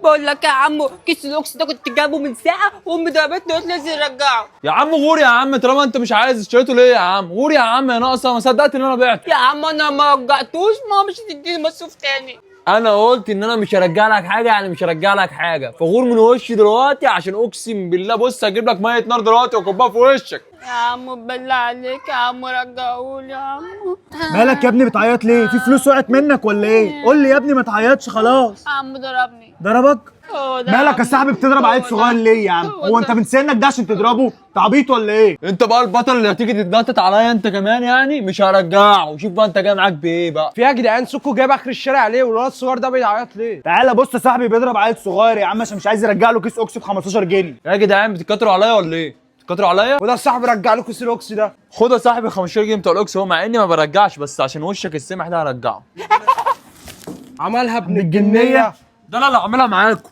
بقول لك يا عمو كيس الاوكس ده كنت جايبه من ساعه وامي ضربتني قلت لازم ارجعه. يا عم غور يا عم، طالما انت مش عايز اشتريته ليه يا عم؟ غور يا عم يا ناقصه، ما صدقت ان انا بعته. يا عم انا ما رجعتوش، ما مش هتديني مصروف تاني. انا قلت ان انا مش هرجع لك حاجه، يعني مش هرجع لك حاجه، فغور من وشي دلوقتي عشان اقسم بالله بص هجيب لك ميه نار دلوقتي واكبها في وشك. يا عم بالله عليك يا عم رجعهولي يا عم. مالك يا ابني بتعيط ليه؟ في فلوس وقعت منك ولا ايه؟ قول لي يا ابني ما تعيطش خلاص. يا عم ضربني. ضربك؟ هو ده مالك يا صاحبي بتضرب عيل صغير ليه يا عم؟ هو انت من سنك ده عشان تضربه؟ انت عبيط ولا ايه؟ انت بقى البطل اللي هتيجي تتنطط عليا انت كمان، يعني مش هرجعه. وشوف بقى انت جاي معاك بايه بقى. في يا جدعان سكو جايب اخر الشارع عليه والولد الصغير ده بيعيط ليه؟ تعالى بص يا صاحبي بيضرب عيل صغير يا عم عشان مش عايز يرجع له كيس اوكسي ب 15 جنيه. يا جدعان بتتكتروا عليا ولا ايه؟ بتتكتروا عليا؟ وده صاحبي رجع له كيس الاوكسي ده. خد يا صاحبي 15 جنيه بتوع الاوكس، هو مع اني ما برجعش بس عشان وشك السمح ده هرجعه. عملها ابن الجنيه. ده انا اللي عاملها معاكم.